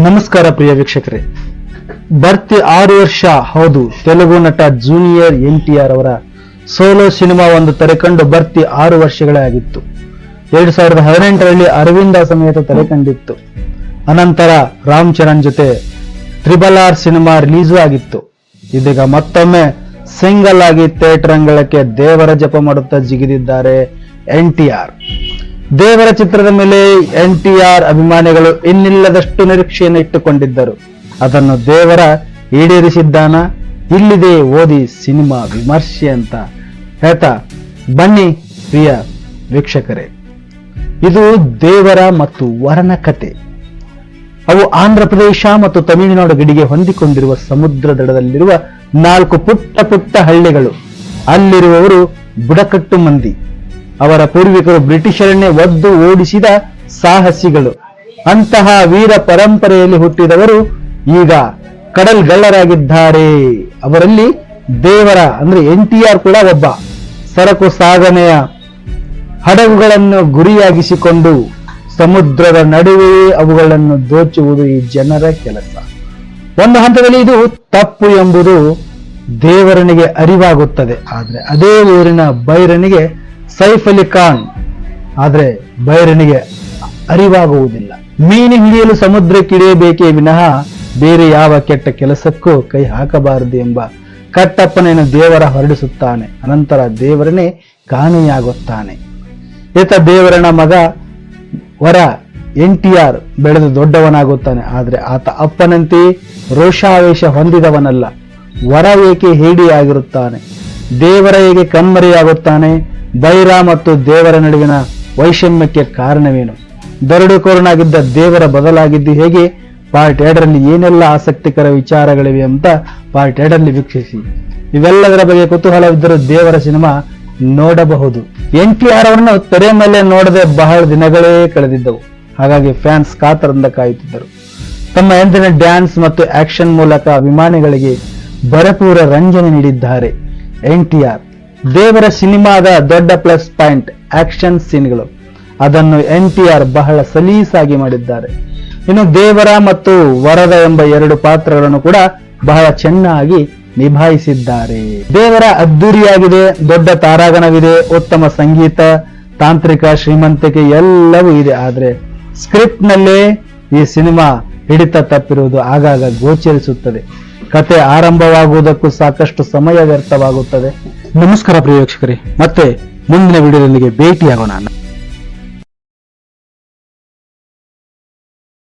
ನಮಸ್ಕಾರ ಪ್ರಿಯ ವೀಕ್ಷಕರೇ, ಬರ್ತಿ 6 ವರ್ಷ. ಹೌದು, ತೆಲುಗು ನಟ ಜೂನಿಯರ್ NTR ಅವರ ಸೋಲೋ ಸಿನಿಮಾ ಒಂದು ತೆರೆಕಂಡು ಬರ್ತಿ 6 ವರ್ಷಗಳೇ ಆಗಿತ್ತು. 2018ರಲ್ಲಿ ಅರವಿಂದ ಸಮೇತ ತೆರೆಕಂಡಿತ್ತು. ಅನಂತರ ರಾಮ್ ಚರಣ್ ಜೊತೆ RRR ಸಿನಿಮಾ ರಿಲೀಸು ಆಗಿತ್ತು. ಇದೀಗ ಮತ್ತೊಮ್ಮೆ ಸಿಂಗಲ್ ಆಗಿ ಥಿಯೇಟರ್ ಅಂಗಳಕ್ಕೆ ದೇವರ ಜಪ ಮಾಡುತ್ತಾ ಜಿಗಿದಿದ್ದಾರೆ NTR. ದೇವರ ಚಿತ್ರದ ಮೇಲೆ NTR ಅಭಿಮಾನಿಗಳು ಇನ್ನಿಲ್ಲದಷ್ಟು ನಿರೀಕ್ಷೆಯನ್ನು ಇಟ್ಟುಕೊಂಡಿದ್ದರು. ಅದನ್ನು ದೇವರ ಈಡೇರಿಸಿದ್ದಾನ? ಇಲ್ಲಿದೆ ಓದಿ ಸಿನಿಮಾ ವಿಮರ್ಶೆ ಅಂತ ಹೇಳ್ತಾ ಬನ್ನಿ ಪ್ರಿಯ ವೀಕ್ಷಕರೇ. ಇದು ದೇವರ ಮತ್ತು ವರನ ಕತೆ. ಅವು ಆಂಧ್ರ ಪ್ರದೇಶ ಮತ್ತು ತಮಿಳುನಾಡು ಗಡಿಗೆ ಹೊಂದಿಕೊಂಡಿರುವ ಸಮುದ್ರ ದಡದಲ್ಲಿರುವ 4 ಪುಟ್ಟ ಪುಟ್ಟ ಹಳ್ಳಿಗಳು. ಅಲ್ಲಿರುವವರು ಬುಡಕಟ್ಟು ಮಂದಿ. ಅವರ ಪೂರ್ವಿಕರು ಬ್ರಿಟಿಷರನ್ನೇ ಒದ್ದು ಓಡಿಸಿದ ಸಾಹಸಿಗಳು. ಅಂತಹ ವೀರ ಪರಂಪರೆಯಲ್ಲಿ ಹುಟ್ಟಿದವರು ಈಗ ಕಡಲ್ಗಳ್ಳರಾಗಿದ್ದಾರೆ. ಅವರಲ್ಲಿ ದೇವರ ಅಂದ್ರೆ NTR ಕೂಡ ಒಬ್ಬ. ಸರಕು ಸಾಗಣೆಯ ಹಡಗುಗಳನ್ನು ಗುರಿಯಾಗಿಸಿಕೊಂಡು ಸಮುದ್ರದ ನಡುವೆಯೇ ಅವುಗಳನ್ನು ದೋಚುವುದು ಈ ಜನರ ಕೆಲಸ. ಒಂದು ಹಂತದಲ್ಲಿ ಇದು ತಪ್ಪು ಎಂಬುದು ದೇವರನಿಗೆ ಅರಿವಾಗುತ್ತದೆ. ಆದ್ರೆ ಅದೇ ಊರಿನ ಬೈರನಿಗೆ ಸೈಫ್ ಅಲಿ ಖಾನ್ ಆದ್ರೆ ಬೈರನಿಗೆ ಅರಿವಾಗುವುದಿಲ್ಲ. ಮೀನು ಹಿಡಿಯಲು ಸಮುದ್ರಕ್ಕಿಳಿಯಬೇಕೇ ವಿನಃ ಬೇರೆ ಯಾವ ಕೆಟ್ಟ ಕೆಲಸಕ್ಕೂ ಕೈ ಹಾಕಬಾರದು ಎಂಬ ಕಟ್ಟಪ್ಪನೆಯನ್ನು ದೇವರ ಹೊರಡಿಸುತ್ತಾನೆ. ಅನಂತರ ದೇವರನೇ ಕಾಣೆಯಾಗುತ್ತಾನೆ. ಈತ ದೇವರನ ಮಗ ವರ NTR ಬೆಳೆದು ದೊಡ್ಡವನಾಗುತ್ತಾನೆ. ಆದ್ರೆ ಆತ ಅಪ್ಪನಂತೆಯೇ ರೋಷಾವೇಶ ಹೊಂದಿದವನಲ್ಲ. ವರ ಏಕೆ ಹೇಡಿಯಾಗಿರುತ್ತಾನೆ? ದೇವರ ಹೇಗೆ ಕಣ್ಮರೆಯಾಗುತ್ತಾನೆ? ಬೈರ ಮತ್ತು ದೇವರ ನಡುವಿನ ವೈಷಮ್ಯಕ್ಕೆ ಕಾರಣವೇನು? ದರೋಡೆಕೋರನಾಗಿದ್ದ ದೇವರ ಬದಲಾಗಿದ್ದು ಹೇಗೆ? ಪಾರ್ಟ್ 2ರಲ್ಲಿ ಏನೆಲ್ಲ ಆಸಕ್ತಿಕರ ವಿಚಾರಗಳಿವೆ ಅಂತ ಪಾರ್ಟ್ 2ರಲ್ಲಿ ವೀಕ್ಷಿಸಿ. ಇವೆಲ್ಲದರ ಬಗ್ಗೆ ಕುತೂಹಲವಿದ್ದರೂ ದೇವರ ಸಿನಿಮಾ ನೋಡಬಹುದು. NTR ಅವರನ್ನು ತೆರೆ ಮೇಲೆ ನೋಡದೆ ಬಹಳ ದಿನಗಳೇ ಕಳೆದಿದ್ದವು. ಹಾಗಾಗಿ ಫ್ಯಾನ್ಸ್ ಕಾತರದಿಂದ ಕಾಯುತ್ತಿದ್ದರು. ತಮ್ಮ ಎಂದಿನ ಡ್ಯಾನ್ಸ್ ಮತ್ತು ಆಕ್ಷನ್ ಮೂಲಕ ಅಭಿಮಾನಿಗಳಿಗೆ ಭರಪೂರ ರಂಜನೆ ನೀಡಿದ್ದಾರೆ NTR. ದೇವರ ಸಿನಿಮಾದ ದೊಡ್ಡ ಪ್ಲಸ್ ಪಾಯಿಂಟ್ ಆಕ್ಷನ್ ಸೀನ್ಗಳು. ಅದನ್ನು NTR ಬಹಳ ಸಲೀಸಾಗಿ ಮಾಡಿದ್ದಾರೆ. ಇನ್ನು ದೇವರ ಮತ್ತು ವರದ ಎಂಬ 2 ಪಾತ್ರಗಳನ್ನು ಕೂಡ ಬಹಳ ಚೆನ್ನಾಗಿ ನಿಭಾಯಿಸಿದ್ದಾರೆ. ದೇವರ ಅದ್ದೂರಿಯಾಗಿದೆ, ದೊಡ್ಡ ತಾರಾಗಣವಿದೆ, ಉತ್ತಮ ಸಂಗೀತ, ತಾಂತ್ರಿಕ ಶ್ರೀಮಂತಿಕೆ ಎಲ್ಲವೂ ಇದೆ. ಆದ್ರೆ ಸ್ಕ್ರಿಪ್ಟ್ ನಲ್ಲೇ ಈ ಸಿನಿಮಾ ಹಿಡಿತ ತಪ್ಪಿರುವುದು ಆಗಾಗ ಗೋಚರಿಸುತ್ತದೆ. ಕತೆ ಆರಂಭವಾಗುವುದಕ್ಕೂ ಸಾಕಷ್ಟು ಸಮಯ ವ್ಯರ್ಥವಾಗುತ್ತದೆ. ನಮಸ್ಕಾರ ಪ್ರಿಯ ವೀಕ್ಷಕರೇ, ಮತ್ತೆ ಮುಂದಿನ ವಿಡಿಯೋದೊಂದಿಗೆ ಭೇಟಿಯಾಗೋಣ.